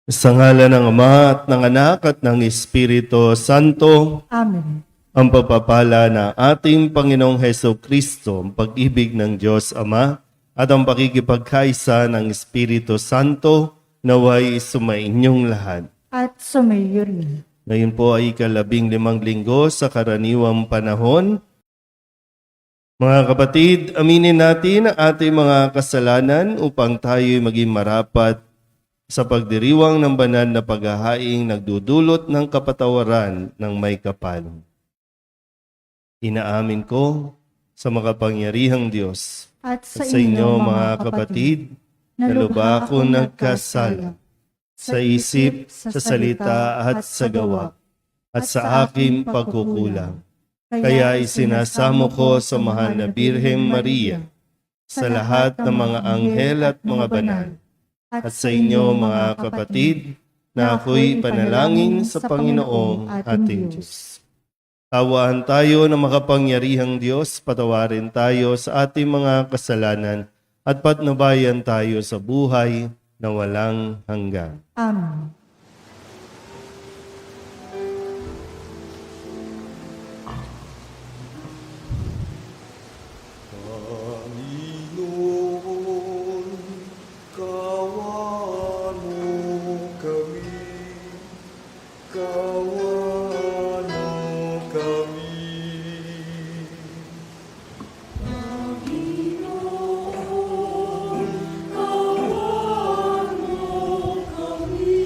Sa ngalan ng Ama at ng Anak at ng Espiritu Santo, Amen. ang pagpapala ng ating Panginoong Heso Kristo, ang pag-ibig ng Diyos Ama, at ang pakikipagkaisa ng Espiritu Santo, naway sumainyong lahat. At sumayo rin. Ngayon po ay ika-15 linggo sa karaniwang panahon. Mga kapatid, aminin natin ang ating mga kasalanan upang tayo'y maging marapat sa pagdiriwang ng banal na paghahaing nagdudulot ng kapatawaran ng may kapal. Inaamin ko sa makapangyarihang Diyos At at sa inyo mga kapatid, na lubha akong nagkasala sa isip, sa salita at sa gawa, at sa aking pagkukulang. Kaya isinasamo ko sa mahal na Birheng Maria, sa lahat ng mga anghel at mga banal, at sa inyo mga kapatid, na ako'y panalangin sa Panginoong ating Diyos. Tawaan tayo ng makapangyarihang Diyos, patawarin tayo sa ating mga kasalanan, at patnubayan tayo sa buhay na walang hanggan. Amen. Panginoon, kawan mo kami, kawan mo kami. Panginoon, kawan mo kami,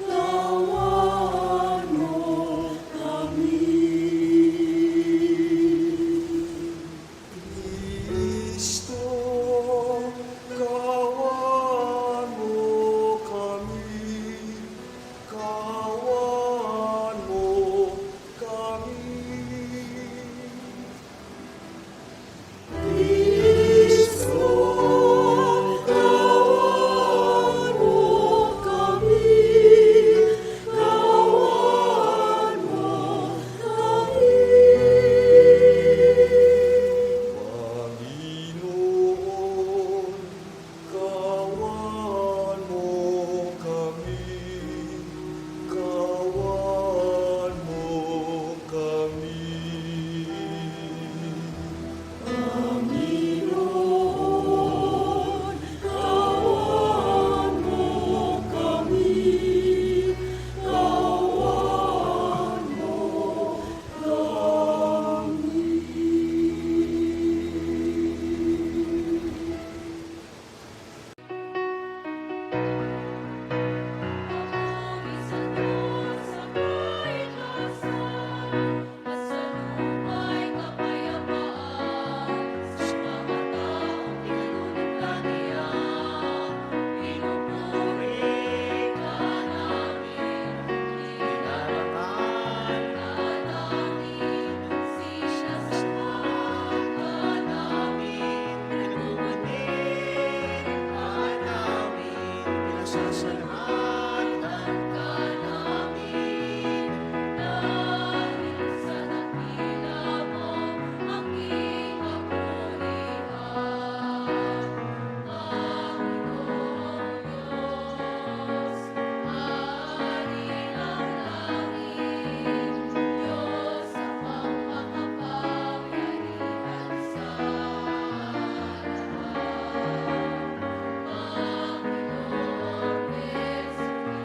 kawan mo kami. Kristo, kawan mo kami, kawan mo kami. Kristo, kawan mo kami, kawan mo kami. Panginoon, kawan mo kami, kawan mo kami. Panginoon, kawan mo kami, kawan mo Sa Diyos ako'y dasal, at sa luma'y kapayapaan, sa mga taong pinulugtan niya. Pinupuri ka namin, inarangal ka namin, sinasamba ka namin, pinagbubutin ka namin, pinasasalamatan ka namin. Dahil sa dakila mo, aking kapulihan, Panginoong Diyos, Hari ng langit, Diyos sa pagmamapangyarihan sa lahat. Panginoong Jesucristo,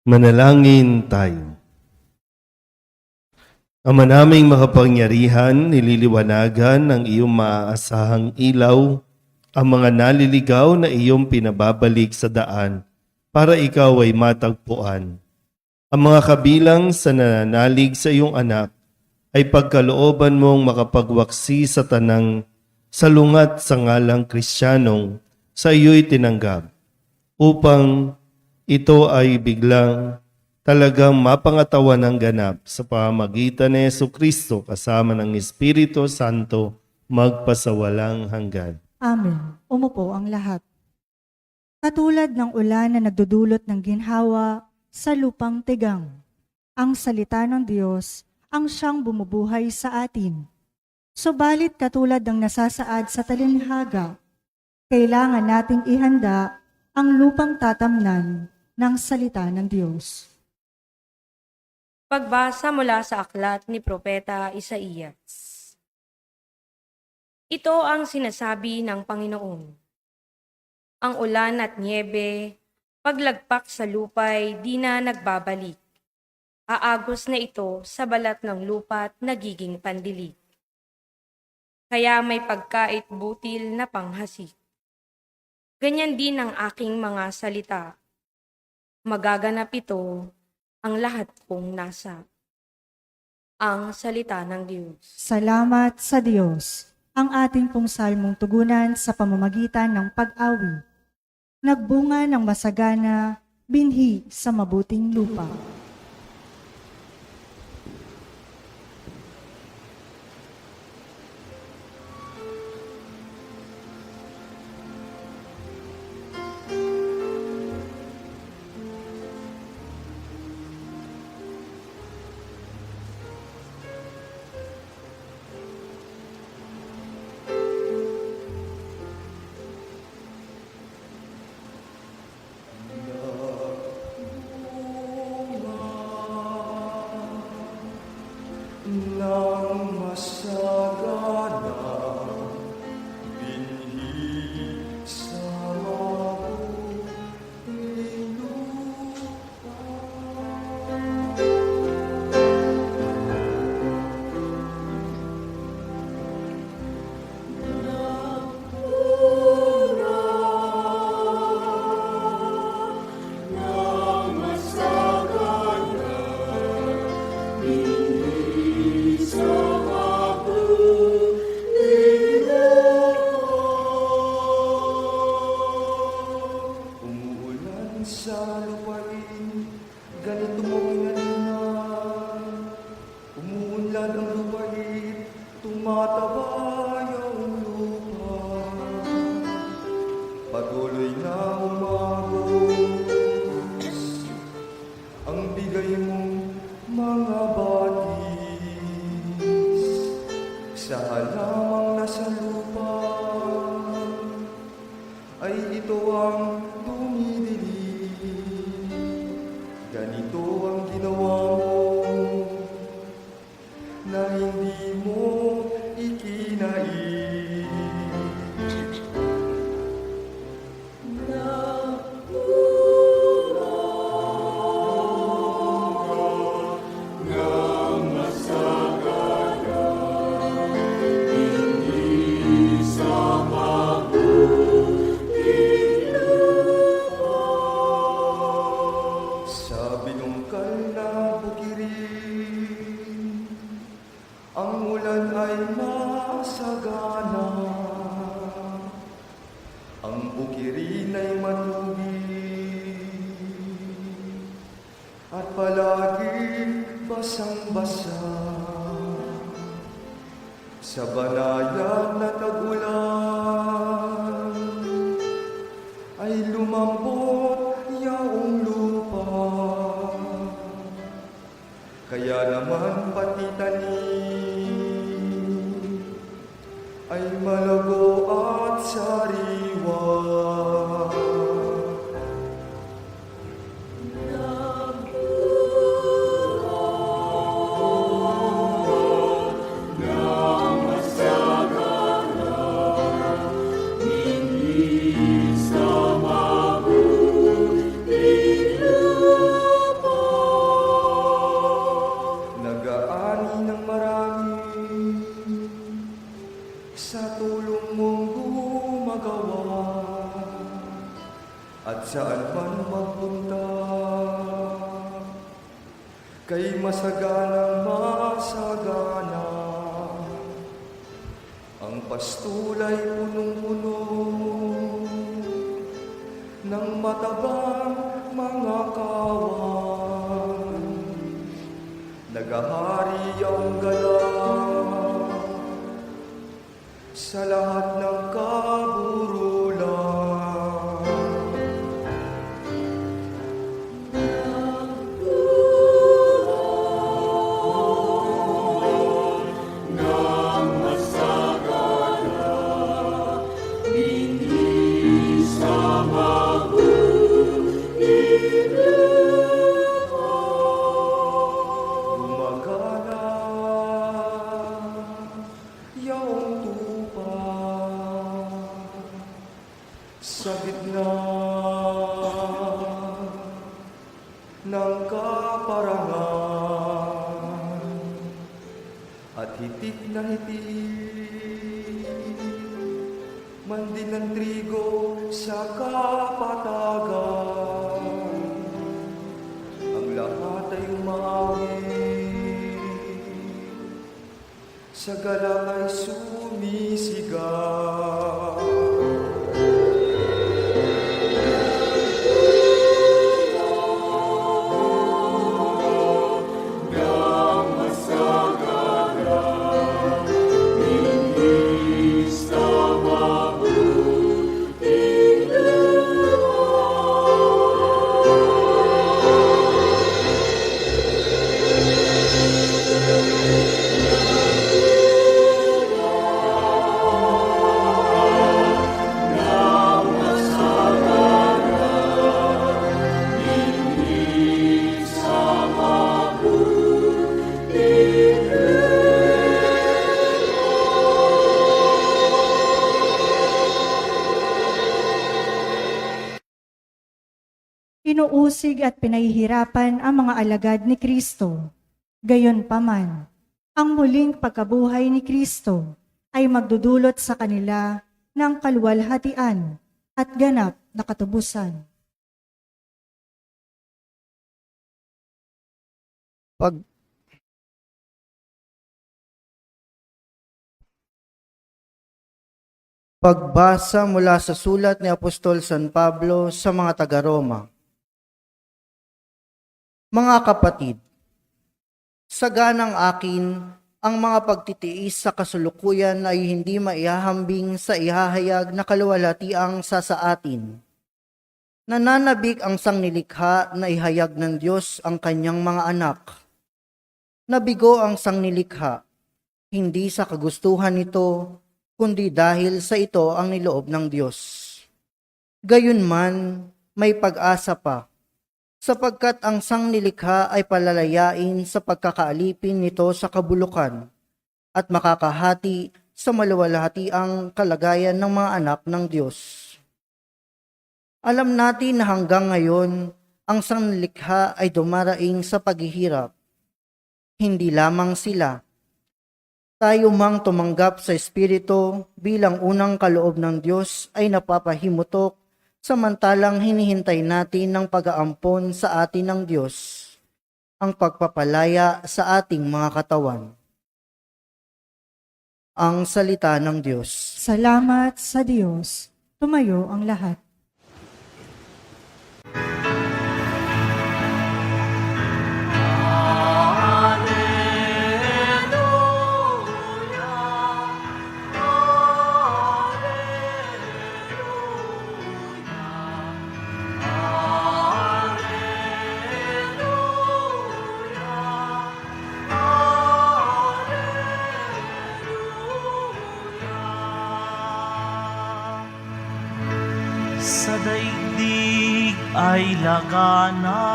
Manalangin tayo. Ama naming makapangyarihan, nililiwanagan ng iyong maaasahang ilaw ang mga naliligaw na iyong pinababalik sa daan para ikaw ay matagpuan. Ang mga kabilang sa nananalig sa iyong anak ay pagkalooban mong makapagwaksi sa tanang salungat sa ngalang Kristiyanong sa iyo'y tinanggap upang ito ay biglang talagang mapangatawan ng ganap sa pamamagitan ni Jesucristo kasama ng Espiritu Santo magpasawalang hanggan. Amen. Umupo ang lahat. Katulad ng ulan na nagdudulot ng ginhawa sa lupang tigang, ang salita ng Diyos ang siyang bumubuhay sa atin. Subalit katulad ng nasasaad sa talinhaga, kailangan nating ihanda ang lupang tatamnan ng salita ng Diyos. Pagbasa mula sa aklat ni Propeta Isaías. Ito ang sinasabi ng Panginoon. Ang ulan at niebe, paglagpak sa lupa'y di na nagbabalik. Aagos na ito sa balat ng lupa at nagiging pandilig. Kaya may pagkait butil na panghasik. Ganyan din ang aking mga salita. Magaganap ito ang lahat kong nasa. Ang salita ng Diyos. Salamat sa Diyos, ang ating pong salmong tugunan sa pamamagitan ng pag-awi. Nagbunga ng masagana, binhi sa mabuting lupa. Nang masagana, binhi sa mabuting lupa. Nang masagana, binhi sa mabuting lupa. Umuulan sa lupain, ganito mo ginaninan. Umuunlad ang lupain, tumataba yung lupa. Patuloy na umagos ang bigay mong mga batis sa halamang nasa lupa. Ay ito ang dumidilig. Ganito ang ginawa mo na hindi mo ikinain. Sa binungkal na bukirin, ang ulan ay masagana. Ang bukirin ay matubig at palaging basang-basa. Sa banayad na tag-ulan ay lumambot yaong lupa. Kaya naman pati tanim ay malago at sariwa. Sa mabuting lupa. sa tulong mong gumagawa at saan man magpunta, kay masaganang masagana. Ang pastulay punong-puno ng matabang mga kawan, nagahari ang galang sa lahat ng kaburulan. Gumagana yaong tupa sa gitna ng kaparangan at hitik na hitik man din ng trigo sa kapatagan. Ang lahat ay umawi, sa galang ay sumisigaw. Inuusig at pinahihirapan ang mga alagad ni Kristo. Gayunpaman, ang muling pagkabuhay ni Kristo ay magdudulot sa kanila ng kaluwalhatian at ganap na katubusan. Pagbasa mula sa sulat ni Apostol San Pablo sa mga taga-Roma. Mga kapatid, saganang akin ang mga pagtitiis sa kasulukuyan ay hindi maihahambing sa ihahayag na kaluwalhatiang sa atin. Nananabik ang sangnilikha na ihayag ng Diyos ang kanyang mga anak. Nabigo ang sangnilikha, hindi sa kagustuhan nito, kundi dahil sa ito ang niloob ng Diyos. Gayunman, may pag-asa pa, sapagkat ang sangnilikha ay palalayain sa pagkakaalipin nito sa kabulukan at makakahati sa maluwalhatiang kalagayan ng mga anak ng Diyos. Alam natin na hanggang ngayon, ang sangnilikha ay dumaraing sa paghihirap. Hindi lamang sila. Tayo mang tumanggap sa Espiritu bilang unang kaloob ng Diyos ay napapahimutok samantalang hinihintay natin ng pag-aampon sa atin ng Diyos, ang pagpapalaya sa ating mga katawan. Ang salita ng Diyos. Salamat sa Diyos. Tumayo ang lahat. Sa daigdig ay laganap,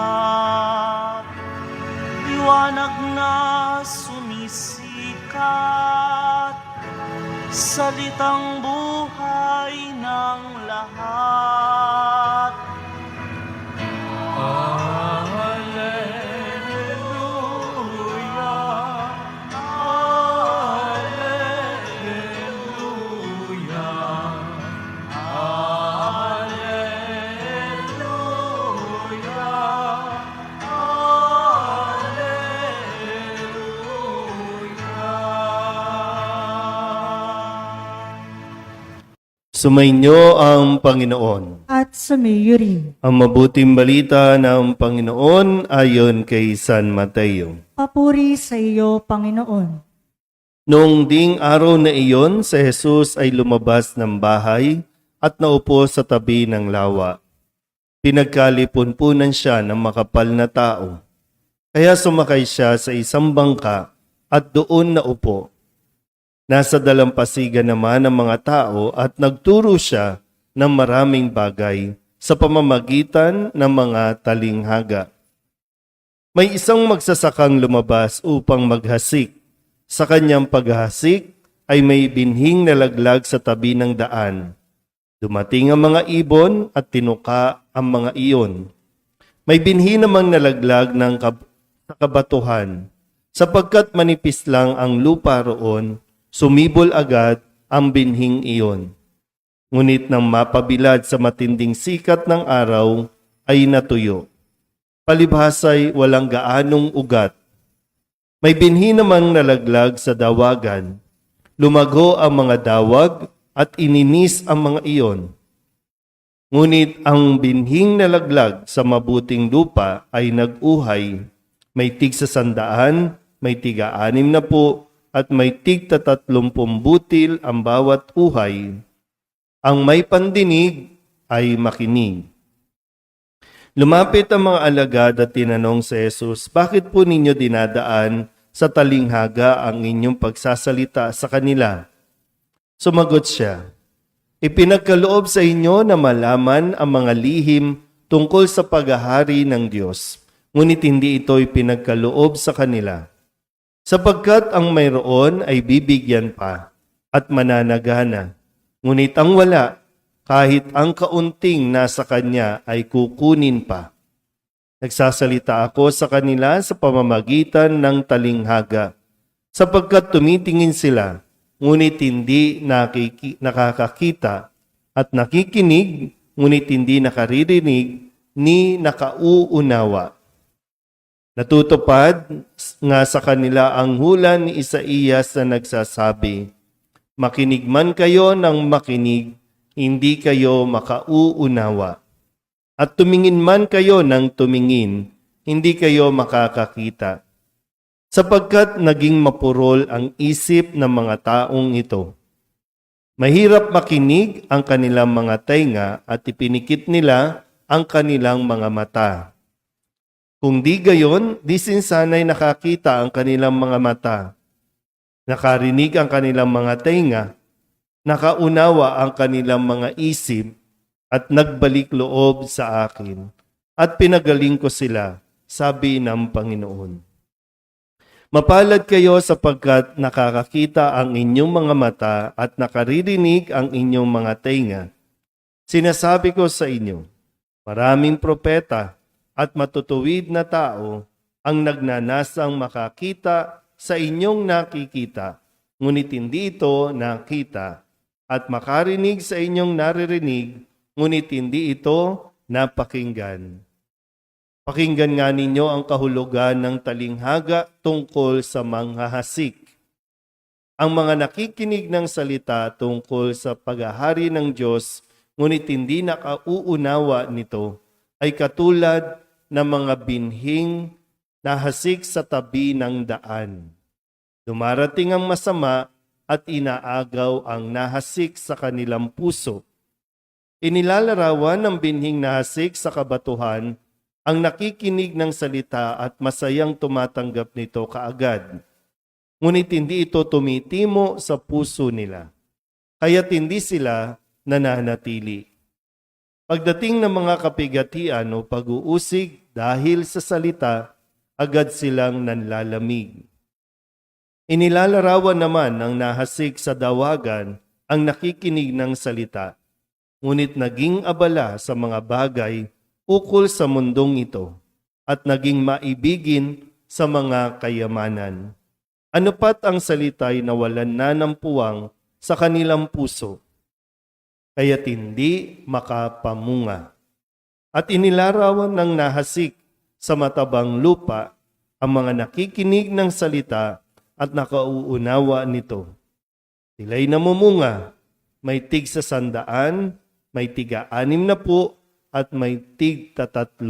liwanag na sumisikat, salitang buhay ng lahat. Alleluia, Alleluia. Sumainyo ang Panginoon. At sumayo rin. Ang mabuting balita ng Panginoon ayon kay San Mateo. Papuri sa iyo, Panginoon. Noong ding araw na iyon, si Jesus ay lumabas ng bahay at naupo sa tabi ng lawa. Pinagkalipon-punan siya ng makapal na tao. Kaya sumakay siya sa isang bangka at doon naupo. Nasa dalampasigan naman ang mga tao at nagturo siya ng maraming bagay sa pamamagitan ng mga talinghaga. May isang magsasakang lumabas upang maghasik. Sa kanyang paghasik ay may binhing nalaglag sa tabi ng daan. Dumating ang mga ibon at tinuka ang mga iyon. May binhi namang nalaglag sa kabatuhan. Sapagkat manipis lang ang lupa roon, sumibol agad ang binhing iyon. Ngunit nang mapabilad sa matinding sikat ng araw, ay natuyo. Palibhasay walang gaanong ugat. May binhi namang nalaglag sa dawagan. Lumago ang mga dawag at ininis ang mga iyon. Ngunit ang binhing nalaglag sa mabuting lupa ay nag-uhay. May tig sa 100, may tiga-60, at may tig-30 butil ang bawat uhay. Ang may pandinig ay makinig. Lumapit ang mga alagad at tinanong si Jesus, "Bakit po ninyo dinadaan sa talinghaga ang inyong pagsasalita sa kanila?" Sumagot siya, "Ipinagkaloob sa inyo na malaman ang mga lihim tungkol sa paghahari ng Diyos, ngunit hindi ito ipinagkaloob sa kanila. Sapagkat ang mayroon ay bibigyan pa at mananagana, ngunit ang wala, kahit ang kaunting nasa kanya ay kukunin pa. Nagsasalita ako sa kanila sa pamamagitan ng talinghaga, sapagkat tumitingin sila, ngunit hindi nakakakita, at nakikinig, ngunit hindi nakaririnig, ni nakauunawa. Natutupad nga sa kanila ang hula ni Isaías na nagsasabi, "Makinig man kayo ng makinig, hindi kayo makauunawa. At tumingin man kayo ng tumingin, hindi kayo makakakita. Sapagkat naging mapurol ang isip ng mga taong ito. Mahirap makinig ang kanilang mga tainga at ipinikit nila ang kanilang mga mata. Kung di gayon, di sinsanay nakakita ang kanilang mga mata, nakarinig ang kanilang mga tainga, nakaunawa ang kanilang mga isip, at nagbalik loob sa akin, at pinagaling ko sila, sabi ng Panginoon. Mapalad kayo sapagkat nakakakita ang inyong mga mata at nakaririnig ang inyong mga tainga. Sinasabi ko sa inyo, maraming propeta at matutuwid na tao ang nagnanasang makakita sa inyong nakikita, ngunit hindi ito nakita, at makarinig sa inyong naririnig, ngunit hindi ito napakinggan. Pakinggan nga ninyo ang kahulugan ng talinghaga tungkol sa manghahasik. Ang mga nakikinig ng salita tungkol sa paghahari ng Diyos, ngunit hindi nakauunawa nito, ay katulad ng mga binhing nahasik sa tabi ng daan. Dumarating ang masama at inaagaw ang nahasik sa kanilang puso. Inilalarawan ng binhing nahasik sa kabatuhan ang nakikinig ng salita at masayang tumatanggap nito kaagad. Ngunit hindi ito tumitimo sa puso nila, kaya't hindi sila nananatili. Pagdating ng mga kapigatian o pag-uusig dahil sa salita, agad silang nanlalamig. Inilalarawan naman ng nahasik sa dawagan ang nakikinig ng salita, ngunit naging abala sa mga bagay ukol sa mundong ito at naging maibigin sa mga kayamanan. Ano pat ang salita'y nawalan na ng puwang sa kanilang puso, kaya't hindi makapamunga. At inilarawan ng nahasik sa matabang lupa ang mga nakikinig ng salita at nakauunawa nito. Sila'y namumunga, may tig 100, may tiga 60, at may tig 30.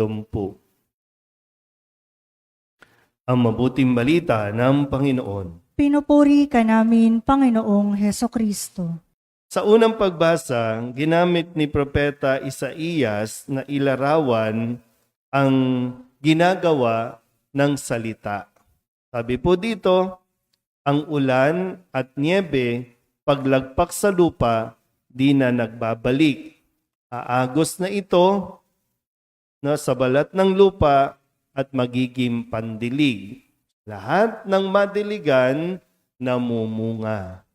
Ang mabuting balita ng Panginoon. Pinupuri ka namin, Panginoong Heso Kristo. Sa unang pagbasa, ginamit ni Propeta Isaías na ilarawan ang ginagawa ng salita. Sabi po dito, ang ulan at niebe, paglagpak sa lupa, di na nagbabalik. Aagos na ito sa balat ng lupa at magiging pandilig. Lahat ng madiligan namumunga.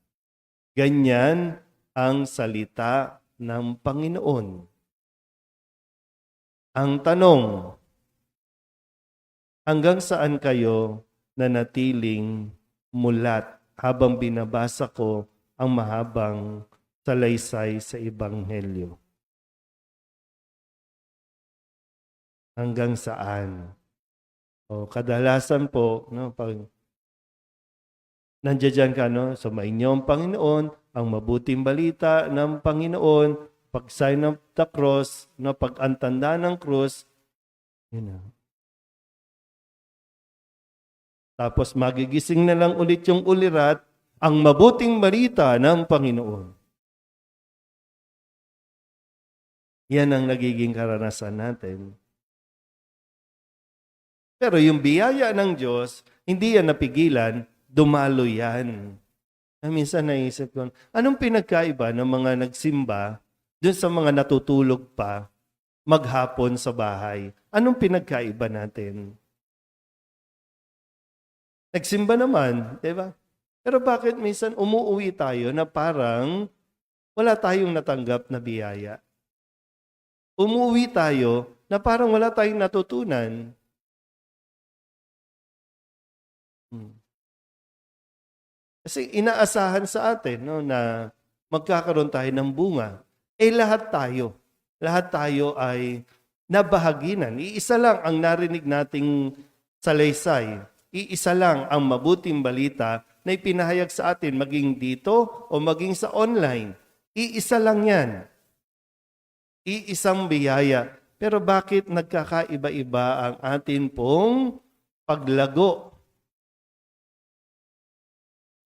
Ganyan ang salita ng Panginoon. Ang tanong, hanggang saan kayo nanatiling mulat habang binabasa ko ang mahabang salaysay sa Ebanghelyo? Hanggang saan? O kadalasan po, pag nandiyan ka, sumainyo ang Panginoon, ang mabuting balita ng Panginoon, pag-sign of the cross, pag-antanda ng cross, yun na. Tapos magigising na lang ulit yung ulirat, ang mabuting balita ng Panginoon. Yan ang nagiging karanasan natin. Pero yung biyaya ng Diyos, hindi yan napigilan, dumalo yan. Minsan naisip ko, anong pinagkaiba ng mga nagsimba dun sa mga natutulog pa maghapon sa bahay? Anong pinagkaiba natin? Nagsimba naman, di ba? Pero bakit minsan umuwi tayo na parang wala tayong natanggap na biyaya? Umuwi tayo na parang wala tayong natutunan. Kasi inaasahan sa atin na magkakaroon tayo ng bunga. Lahat tayo ay nabahaginan. Iisa lang ang narinig nating salaysay. Iisa lang ang mabuting balita na ipinahayag sa atin maging dito o maging sa online. Iisa lang yan. Iisang biyaya. Pero bakit nagkakaiba-iba ang atin pong paglago?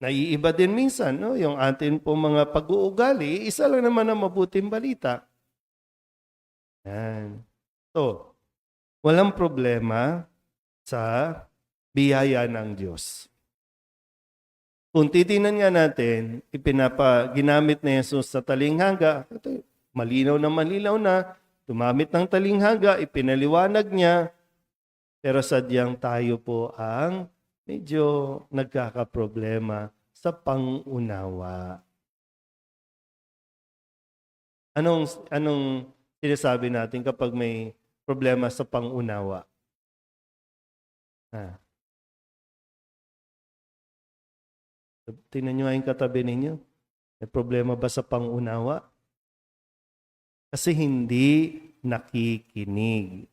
Naiiba din minsan, yung atin pong mga pag-uugali, isa lang naman ang mabuting balita. Yan. So, walang problema sa biyaya ng Diyos. Kung titingnan nga natin, ginamit na Jesus sa talinghaga, ito, malinaw na, tumamit ng talinghaga, ipinaliwanag niya, pero sadyang tayo po ang medyo nagkakaproblema sa pangunawa. Anong sinasabi natin kapag may problema sa pangunawa? Tingnan nyo nga yung katabi ninyo. May problema ba sa pangunawa? Kasi hindi nakikinig.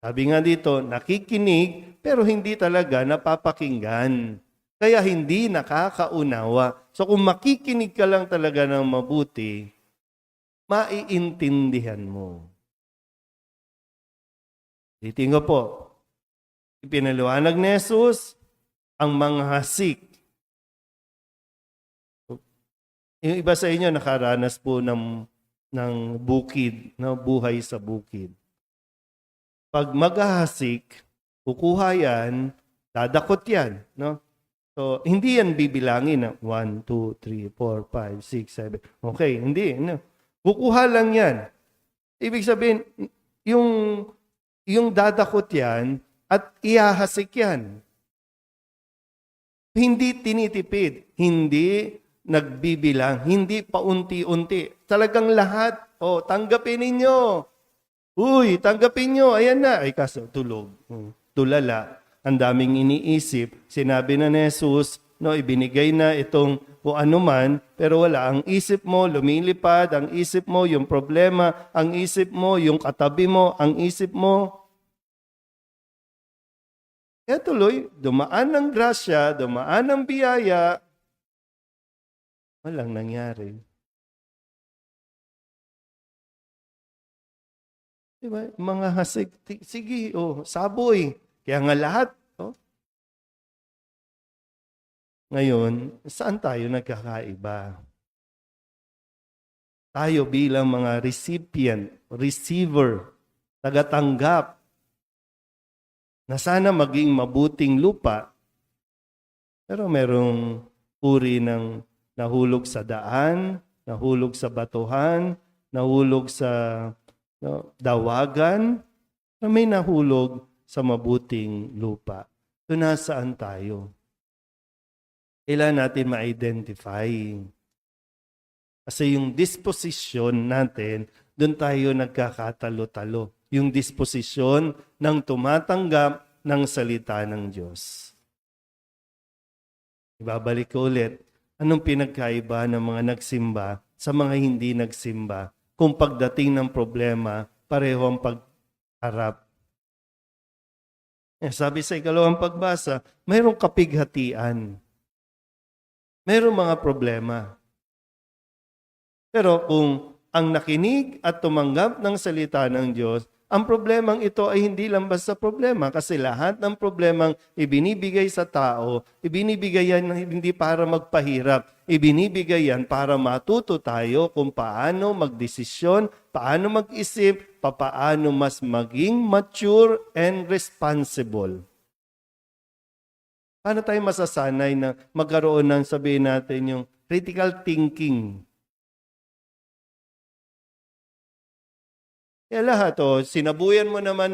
Sabi nga dito, nakikinig pero hindi talaga napapakinggan. Kaya hindi nakakaunawa. So kung makikinig ka lang talaga ng mabuti, maiintindihan mo. Titingnan po, ipinaliwanag ni Jesus ang mga hasik. Yung iba sa inyo nakaranas po ng bukid, buhay sa bukid. Pag maghahasik, kukuha yan, dadakot yan. So, hindi yan bibilangin na 1, 2, 3, 4, 5, 6, 7. Okay, hindi. Kukuha lang yan. Ibig sabihin, yung dadakot yan at ihahasik yan. Hindi tinitipid, hindi nagbibilang, hindi paunti-unti. Talagang lahat, tanggapin ninyo. Uy, tanggapin nyo. Ayan na. Ay kaso, tulog. Tulala. Ang daming iniisip. Sinabi na ni Jesus, ibinigay na itong kung ano man, pero wala. Ang isip mo, lumilipad. Ang isip mo, yung problema. Ang isip mo, yung katabi mo. Ang isip mo. Kaya tuloy, dumaan ng grasya, dumaan ng biyaya. Walang nangyari. Diba? Mga hasig, sige, saboy. Kaya nga lahat. Ngayon, saan tayo nagkakaiba? Tayo bilang mga receiver, tagatanggap, na sana maging mabuting lupa, pero merong uri ng nahulog sa daan, nahulog sa batuhan, nahulog sa dawagan, na may nahulog sa mabuting lupa. So nasaan tayo? Kailangan natin ma-identify. Kasi yung disposition natin, doon tayo nagkakatalo-talo. Yung disposisyon ng tumatanggap ng salita ng Diyos. Ibabalik ko ulit, anong pinagkaiba ng mga nagsimba sa mga hindi nagsimba kung pagdating ng problema, pareho ang pagharap. Sabi sa ikalawang pagbasa, mayroong kapighatian. Mayroong mga problema. Pero kung ang nakinig at tumanggap ng salita ng Diyos, ang problemang ito ay hindi lang basta problema kasi lahat ng problemang ibinibigay sa tao, ibinibigay yan hindi para magpahirap, ibinibigay yan para matuto tayo kung paano magdesisyon, paano mag-isip, paano mas maging mature and responsible. Paano tayo masasanay na magkaroon ng sabihin natin yung critical thinking? Kaya lahat, sinabuyan mo naman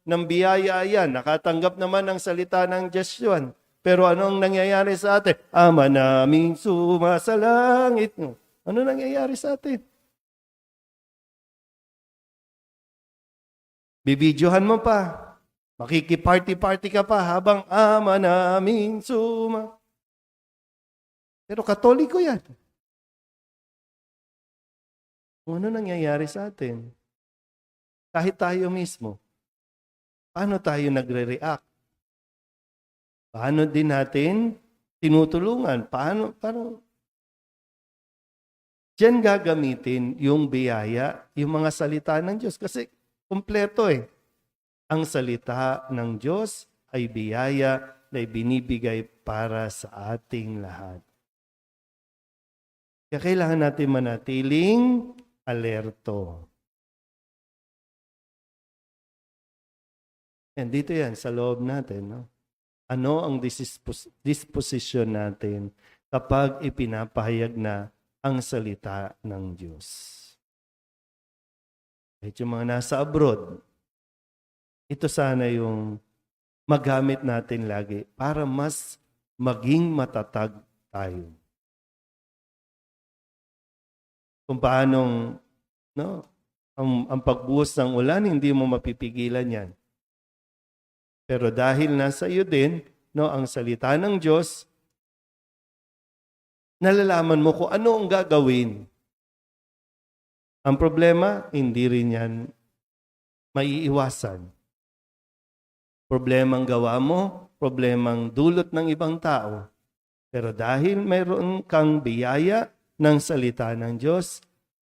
ng biyaya yan, nakatanggap naman ng salita ng Diyos yun. Pero anong nangyayari sa atin? Ama naming sumasalangit. Ano nangyayari sa atin? Bibidyohan mo pa. Makiki-party-party ka pa habang ama naming Pero Katoliko yan. Ano nangyayari sa atin? Kahit tayo mismo, paano tayo nagre-react? Paano din natin tinutulungan? Paano? Diyan gagamitin yung biyaya, yung mga salita ng Diyos. Kasi kumpleto Ang salita ng Diyos ay biyaya na ibinibigay para sa ating lahat. Kaya kailangan natin manatiling alerto. And dito yan, sa loob natin. No? Ano ang disposition natin kapag ipinapahayag na ang salita ng Diyos? Kahit yung mga nasa abroad, ito sana yung magamit natin lagi para mas maging matatag tayo. Kung paanong ang pagbuhos ng ulan, hindi mo mapipigilan yan. Pero dahil nasa iyo din, ang salita ng Diyos, nalalaman mo kung ano ang gagawin. Ang problema, hindi rin yan maiiwasan. Problemang gawa mo, problemang dulot ng ibang tao. Pero dahil mayroon kang biyaya ng salita ng Diyos,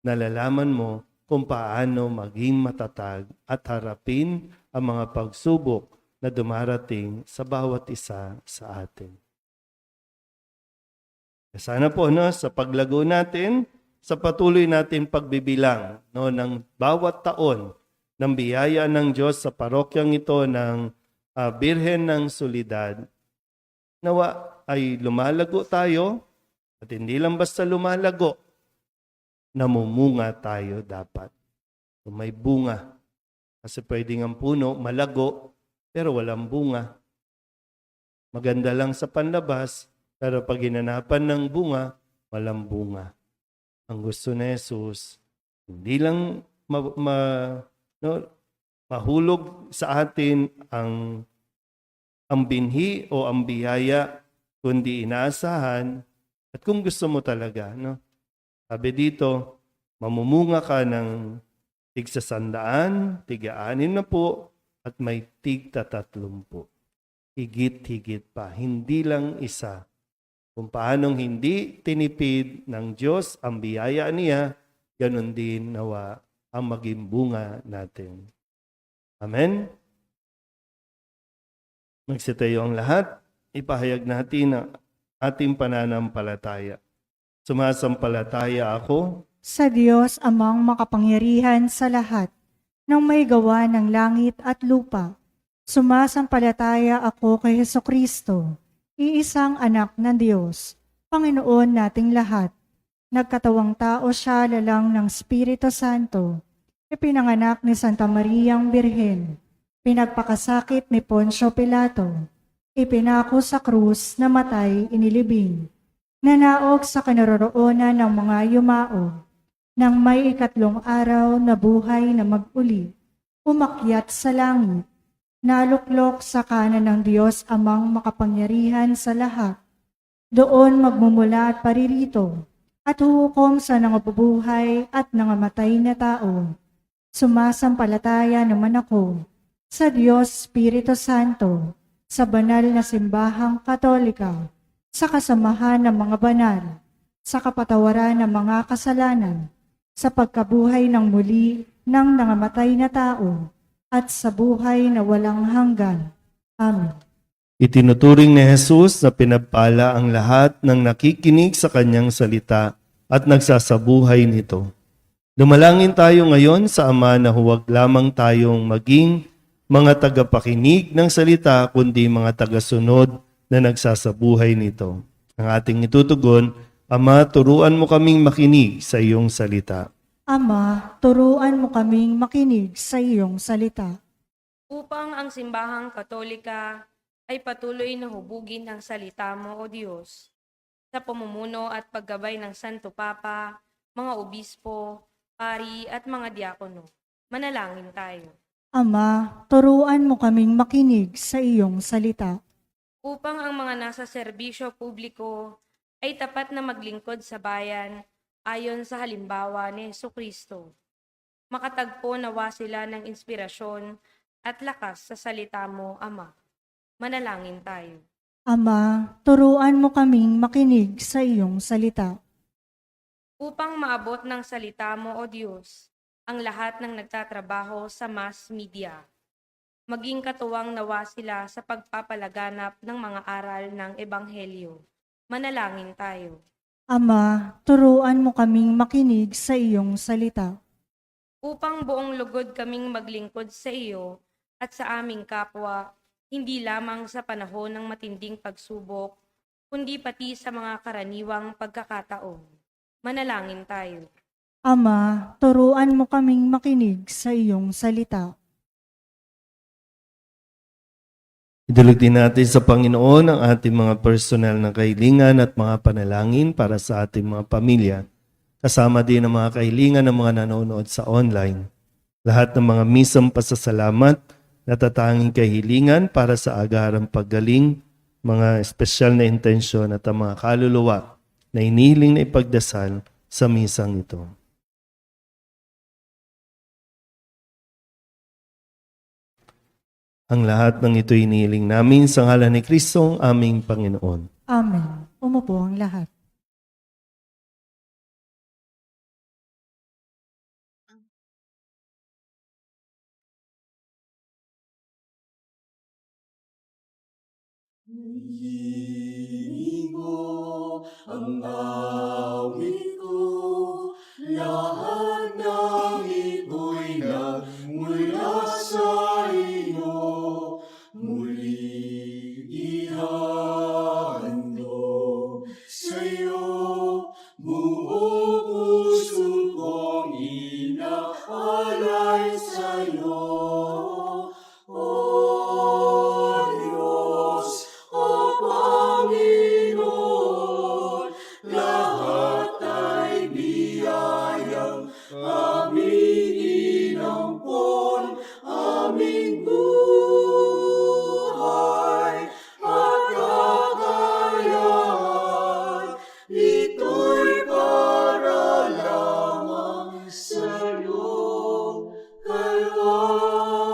nalalaman mo kung paano maging matatag at harapin ang mga pagsubok na dumarating sa bawat isa sa atin. Sana po sa paglago natin, sa patuloy natin pagbibilang ng bawat taon ng biyaya ng Diyos sa parokyang ito ng Birhen ng Soledad, nawa ay lumalago tayo at hindi lang basta lumalago, namumunga tayo dapat. Kung may bunga, kasi pwedeng ang puno malago, pero walang bunga. Maganda lang sa panlabas, pero pag hinanapan ng bunga, walang bunga. Ang gusto ni Jesus, hindi lang mahulog sa atin ang binhi o ang biyaya, kundi inaasahan. At kung gusto mo talaga, sabi dito, mamumunga ka ng tig-100, tig-60, at may tig-30. Higit-higit pa. Hindi lang isa. Kung paanong hindi tinipid ng Diyos ang biyaya niya, ganun din nawa ang maging bunga natin. Amen. Magsitayo ang lahat. Ipahayag natin ang ating pananampalataya. Sumasampalataya ako Sa Diyos amang makapangyarihan sa lahat, ng may gawa ng langit at lupa. Sumasampalataya ako kay Hesukristo, iisang anak ng Diyos, Panginoon nating lahat. Nagkatawang tao siya lalang ng Espiritu Santo, ipinanganak ni Santa Mariang Birhen, pinagpakasakit ni Poncio Pilato, ipinako sa krus, namatay, inilibing, nanaog sa kinaroroonan ng mga yumao, nang may 3 araw na buhay na mag-uli, umakyat sa langit, naluklok sa kanan ng Diyos amang makapangyarihan sa lahat. Doon magmumula at paririto, at huhukom sa nangabubuhay at nangamatay na tao. Sumasampalataya naman ako sa Diyos Espiritu Santo, sa banal na simbahang Katolika, sa kasamahan ng mga banal, sa kapatawaran ng mga kasalanan, sa pagkabuhay ng muli ng nangamatay na tao, at sa buhay na walang hanggan. Amen. Itinuturing ni Jesus na pinagpala ang lahat ng nakikinig sa kanyang salita at nagsasabuhay nito. Dumalangin tayo ngayon sa Ama na huwag lamang tayong maging mga tagapakinig ng salita kundi mga tagasunod na nagsasabuhay nito. Ang ating itutugon, Ama, turuan mo kaming makinig sa iyong salita. Ama, turuan mo kaming makinig sa iyong salita. Upang ang simbahang Katolika ay patuloy na hubugin ang salita mo, O Diyos, sa pamumuno at paggabay ng Santo Papa, mga obispo, pari at mga diakono. Manalangin tayo. Ama, turuan mo kaming makinig sa iyong salita. Upang ang mga nasa serbisyo publiko ay tapat na maglingkod sa bayan ayon sa halimbawa ni Hesukristo. Makatagpo nawa sila ng inspirasyon at lakas sa salita mo, Ama. Manalangin tayo. Ama, turuan mo kaming makinig sa iyong salita. Upang maabot ng salita mo, O Diyos, ang lahat ng nagtatrabaho sa mass media. Maging katuwang nawa sila sa pagpapalaganap ng mga aral ng Ebanghelyo. Manalangin tayo. Ama, turuan mo kaming makinig sa iyong salita. Upang buong lugod kaming maglingkod sa iyo at sa aming kapwa, hindi lamang sa panahon ng matinding pagsubok, kundi pati sa mga karaniwang pagkakataon. Manalangin tayo. Ama, turuan mo kaming makinig sa iyong salita. Idulog din natin sa Panginoon ang ating mga personal na kahilingan at mga panalangin para sa ating mga pamilya. Kasama din ang mga kahilingan ng mga nanonood sa online. Lahat ng mga misang pasasalamat, natatanging kahilingan para sa agarang paggaling, mga espesyal na intensyon at ang mga kaluluwa na inihiling na ipagdasal sa misang ito. Ang lahat ng ito inihiling namin sa ngalan ni Kristong aming Panginoon. Amen. Umupo ang lahat. Ang awit ko, lahat ng ito'y nagmula sa iyo. Muli ihandog sa iyo, buong puso kong inaalay sa iyo. O Diyos, O Panginoon, lahat ay biyayang aming inampon, aming buhay at kakayahan. Ito'y para lamang sa iyo, kalwalhatian.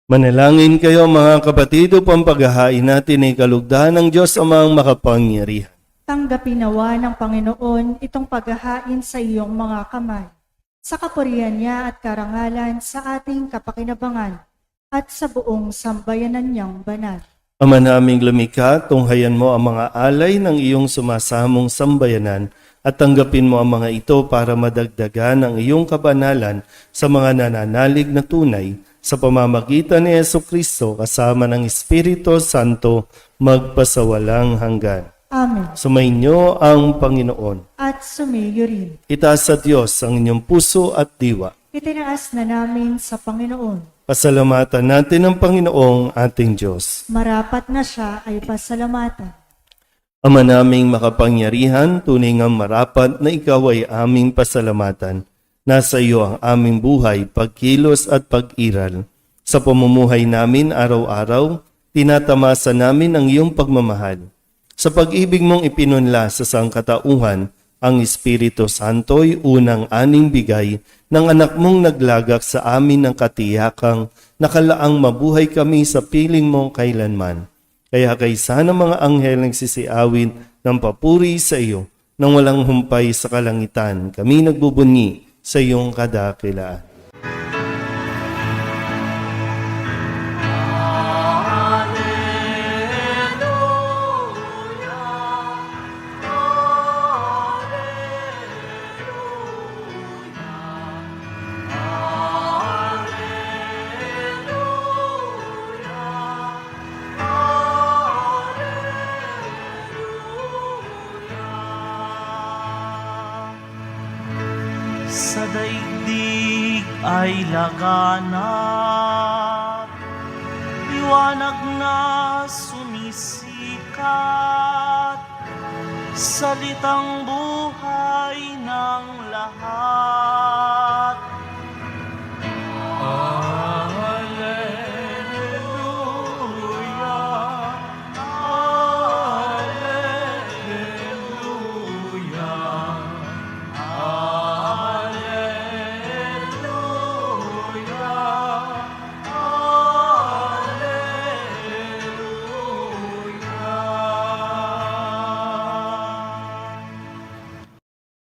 Manalangin kayo mga kapatid upang paghahain natin ay kalugdan ng Diyos amang makapangyarihan. Tanggapin nawa ng Panginoon itong paghahain sa iyong mga kamay, sa kapurihan niya at karangalan sa ating kapakinabangan at sa buong sambayanan niyang banal. Ama naming lumikha, tunghayan mo ang mga alay ng iyong sumasamong sambayanan at tanggapin mo ang mga ito para madagdagan ang iyong kabanalan sa mga nananalig na tunay sa pamamagitan ni Jesucristo kasama ng Espiritu Santo magpasawalang hanggan. Amen. Sumainyo ang Panginoon. At sumayo rin. Itaas sa Diyos ang inyong puso at diwa. Itinaas na namin sa Panginoon. Pasalamatan natin ang Panginoong ating Diyos. Marapat na siya ay pasalamatan. Ama naming makapangyarihan, tunay ngang marapat na ikaw ay aming pasalamatan. Nasa iyo ang aming buhay, pagkilos at pag-iral. Sa pamumuhay namin araw-araw, tinatamasa namin ang iyong pagmamahal. Sa pag-ibig mong ipinunla sa sangkatauhan, ang Espiritu Santo'y unang aning bigay ng anak mong naglagak sa amin ng katiyakang nakalaang mabuhay kami sa piling mong kailanman. Kaya kaysa ng mga anghel nagsisiawin ng papuri sa iyo nang walang humpay sa kalangitan, kami nagbubunyi sa iyong kadakilaan. Sa daigdig ay laganap, liwanag na sumisikat, salitang buhay ng lahat. Alleluia, Alleluia.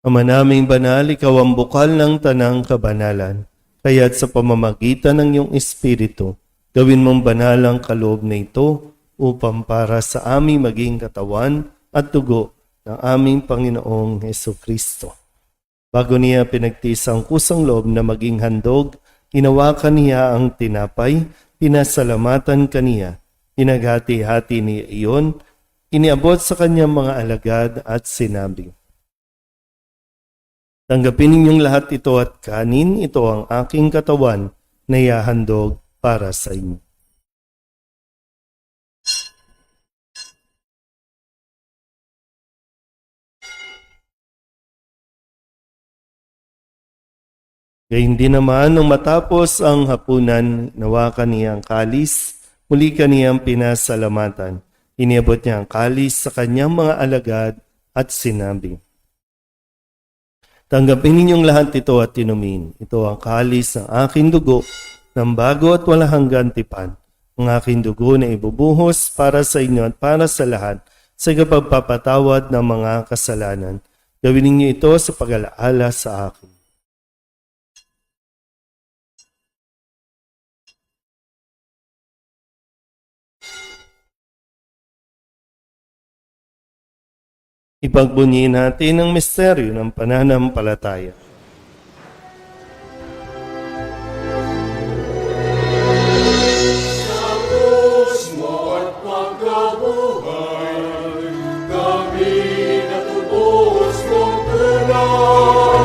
Ama naming banal, ikaw ang bukal ng tanang kabanalan. Kaya't sa pamamagitan ng iyong Espiritu, gawin mong banal ang kaloob na ito upang para sa aming maging katawan at dugo ng aming Panginoong Hesukristo. Bago niya pinagtiis ang kusang loob na maging handog, hinawakan niya ang tinapay, pinasalamatan kaniya, pinaghati-hati niya iyon, iniabot sa kanyang mga alagad at sinabi, "Tanggapin ninyong lahat ito at kanin, ito ang aking katawan na ihahandog para sa inyo." Gayun din naman, nung matapos ang hapunan, nawakan niya ang kalis, muli kaniyang pinasalamatan. Iniabot niya ang kalis sa kanyang mga alagad at sinabi, "Tanggapin ninyong lahat ito at inumin. Ito ang kalis ng aking dugo, ng bago at walang hanggan tipan. Ang aking dugo na ibubuhos para sa inyo at para sa lahat sa kapagpapatawad ng mga kasalanan. Gawin ninyo ito sa pag-alaala sa akin." Ipagbunyi natin ang misteryo ng pananampalataya. Sa krus mo at pagkabuhay, kami natubos mong tunay.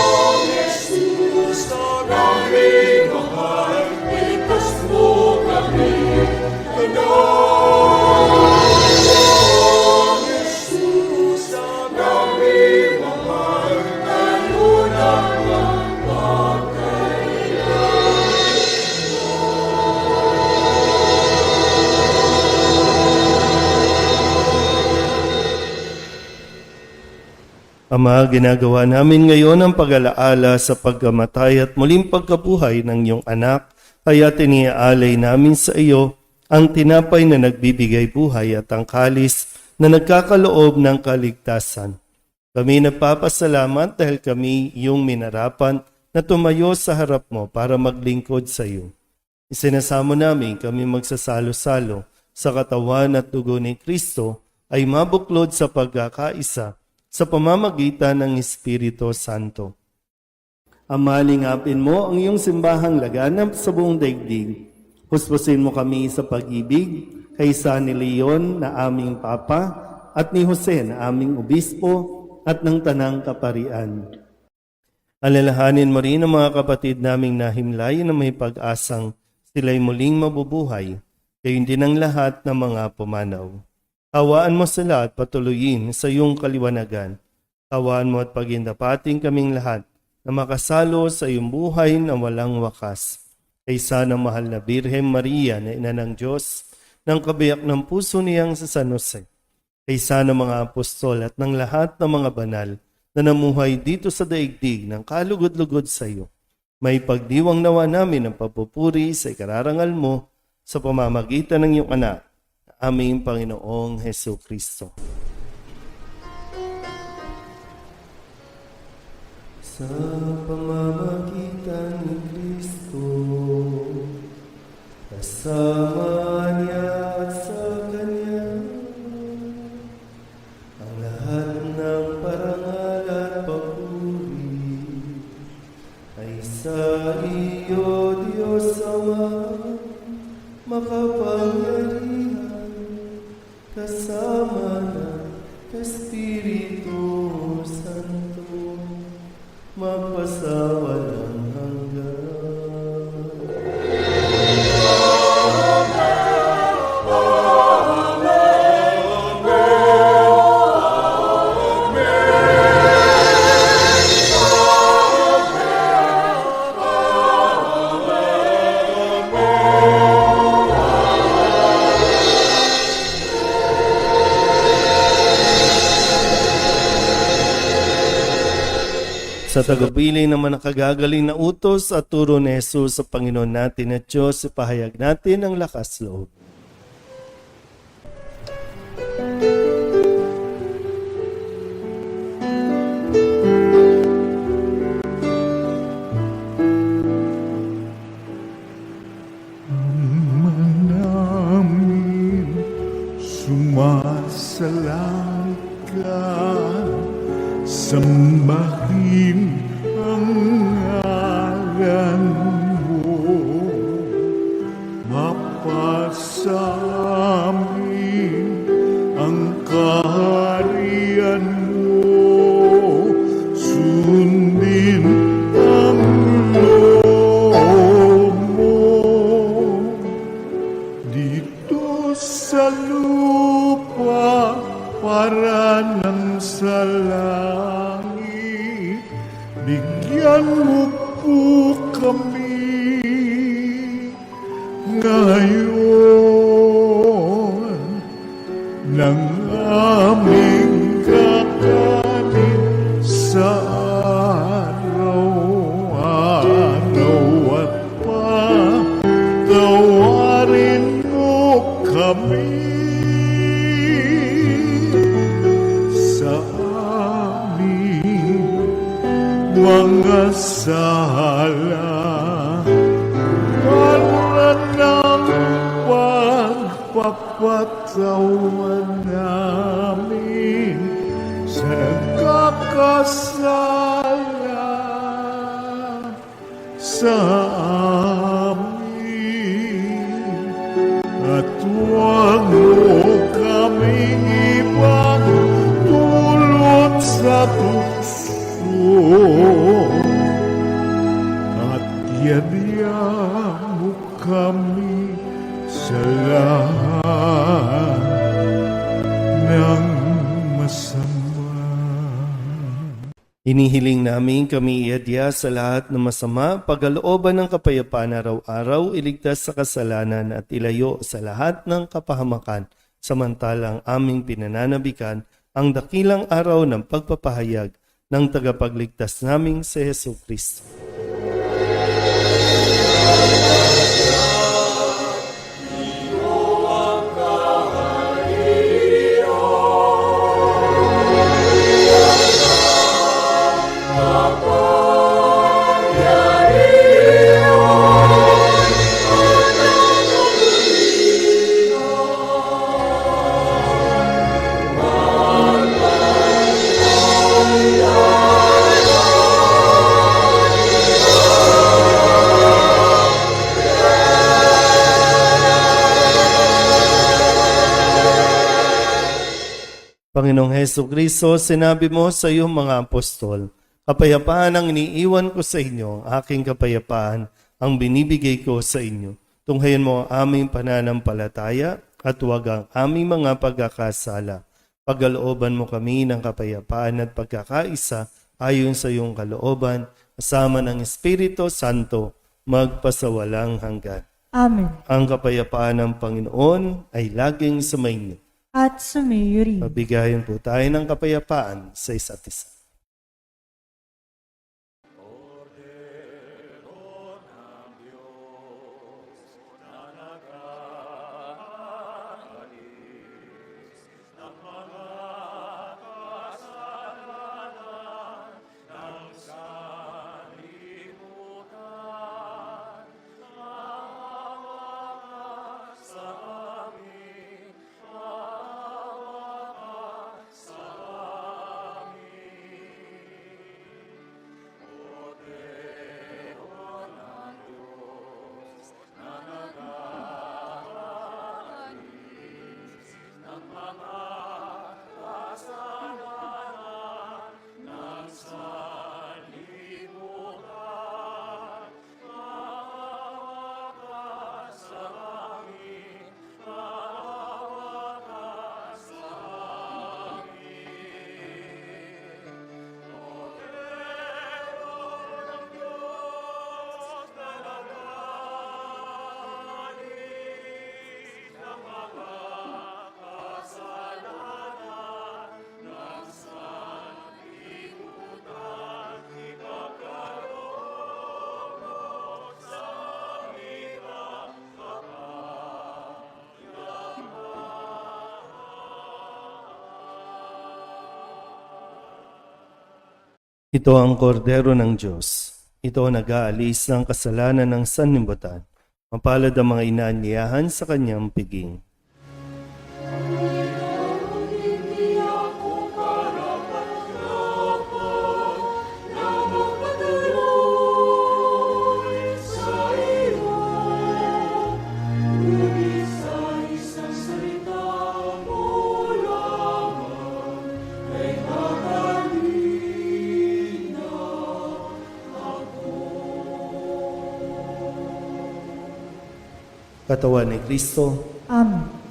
Ang Jesus, aming mahal, iligtas mo kami, Ama, ginagawa namin ngayon ang pag-alaala sa pagkamatay at muling pagkabuhay ng iyong anak, kaya tiniaalay namin sa iyo ang tinapay na nagbibigay buhay at ang kalis na nagkakaloob ng kaligtasan. Kami nagpapasalamat dahil kami iyong minarapan na tumayo sa harap mo para maglingkod sa iyo. Isinasamo namin kami magsasalo-salo sa katawan at dugo ni Kristo ay mabuklod sa pagkakaisa sa pamamagitan ng Espiritu Santo. Ama, lingapin mo ang iyong simbahang laganap sa buong daigdig. Huspusin mo kami sa pag-ibig kaysa ni Leon na aming Papa at ni Jose na aming Obispo at ng Tanang Kaparian. Alalahanin mo rin ang mga kapatid naming nahimlay na may pag-asang sila'y muling mabubuhay, gayon din ang lahat ng mga pumanaw. Hawaan mo sila at patuloyin sa iyong kaliwanagan. Hawaan mo at pagindapating kaming lahat na makasalo sa iyong buhay na walang wakas. Kaysa ng mahal na Birhen Maria na ina ng Diyos, ng kabiyak ng puso niyang sa San Jose, kaysa ng mga apostol at ng lahat ng mga banal na namuhay dito sa daigdig ng kalugod-lugod sa iyo. May pagdiwang nawa namin ang papupuri sa ikararangal mo sa pamamagitan ng iyong anak, aming Panginoong Hesu Kristo. Sa pamamagitan ni Kristo, kasama niya at sa Kanya, ang lahat ng parangal at papuri ay sa iyo, Diyos Ama, makapangyarihan, kasama ng Espiritu Santo, magpasawalang hanggan. Sa tagapili naman nakagagaling na utos at turo ni Jesus sa Panginoon natin at Diyos, ipahayag natin ang lakas loob. namin sumasalangit ka, sambahin ang ngalan mo, mapasamin ang kaharian mo, sundin ang loob mo dito sa lupa para nang sa langit. Bigyan mo po kami ngayon ng aming kakanin sa araw-araw at patawarin mo kami sa aming mga sala para ng pagpapatawan namin sa nagkakasala sa amin, at huwag mo kaming ipagdulot sa tukso, at yadya mo kami sa lahat ng masama. Hinihiling namin kami iadya sa lahat ng masama, pagalooban ng kapayapaan araw-araw, iligtas sa kasalanan at ilayo sa lahat ng kapahamakan, samantalang aming pinananabikan ang dakilang araw ng pagpapahayag ng tagapagligtas naming si Hesu Kristo. Kaharian Panginoong Heso Kristo, sinabi mo sa iyong mga apostol, kapayapaan ang iniiwan ko sa inyo, aking kapayapaan ang binibigay ko sa inyo. Tunghayan mo ang aming pananampalataya at huwag ang aming mga pagkakasala. Pagkalooban mo kami ng kapayapaan at pagkakaisa ayon sa iyong kalooban, kasama ng Espiritu Santo, magpasawalang hanggan. Amen. Ang kapayapaan ng Panginoon ay laging sumainyo. At sumayo rin. Mabigayan po tayo ng kapayapaan sa isa't isa. Ito ang kordero ng Diyos. Ito ang nag-aalis ng kasalanan ng sanlibutan. Mapalad ang mga inaanyayahan sa kanyang piging. Katawan ni Kristo, Amen.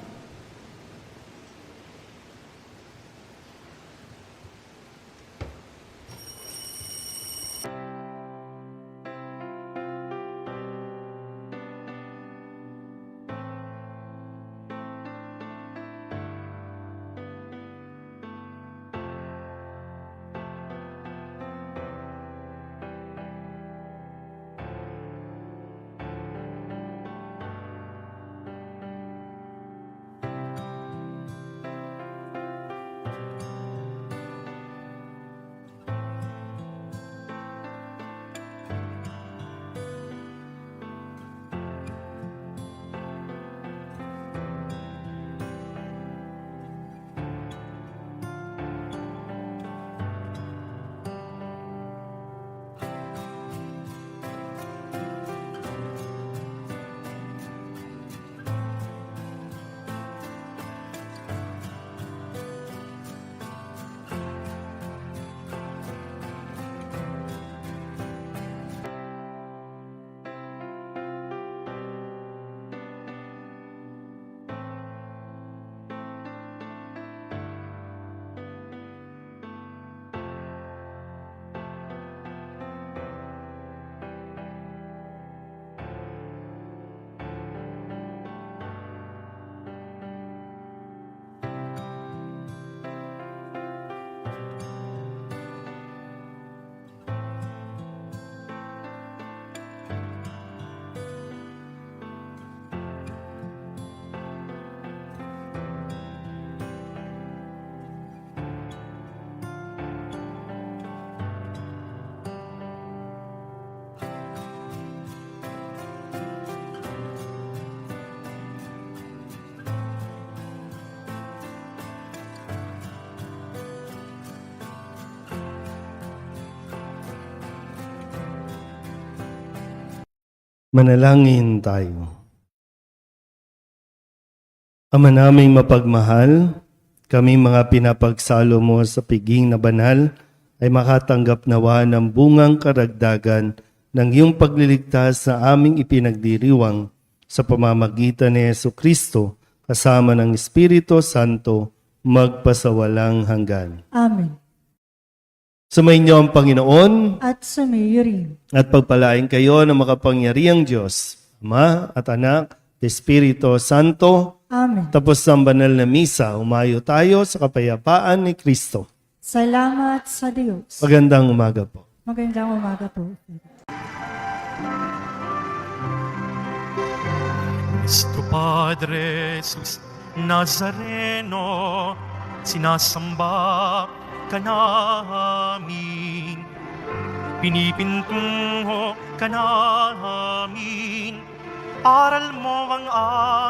Manalangin tayo. Ama naming mapagmahal, Kami mga pinapagsalo mo sa piging na banal ay makatanggap nawa ng bungang karagdagan ng iyong pagliligtas na aming ipinagdiriwang sa pamamagitan ni Jesucristo kasama ng Espiritu Santo magpasawalang hanggan. Amen. Sumainyo ang Panginoon At sumayo rin. at pagpalain kayo ng makapangyarihang Diyos, Ama at Anak, Espiritu Santo. Amen. Tapos ang banal na misa, umayo tayo sa kapayapaan ni Kristo. Salamat sa Diyos. Magandang umaga po. Magandang umaga po. Nuestro Padre Jesus Nazareno, sinasamba ka namin, pinipintungo ka namin, aral mo ang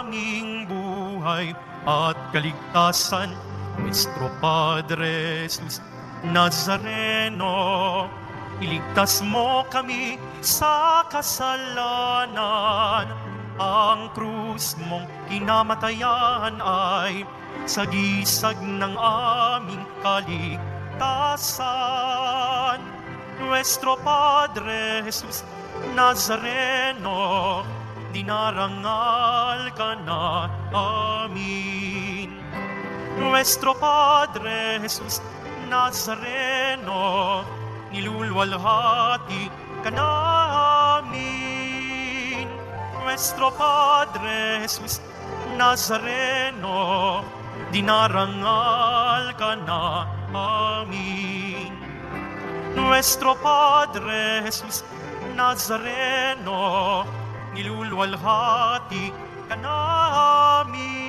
aming buhay at kaligtasan. Nuestro Padre Jesus Nazareno, iligtas mo kami sa kasalanan. Ang krus mong kinamatayan ay sagisag ng aming kaligtasan. Nuestro Padre Jesus Nazareno, dinarangal ka na amin. Nuestro Padre Jesus Nazareno, nilulwalhati ka namin. Nuestro Padre Jesus Nazareno, dinarangal ka na amin. Nuestro Padre Jesus Nazareno, nilulwalhati ka namin.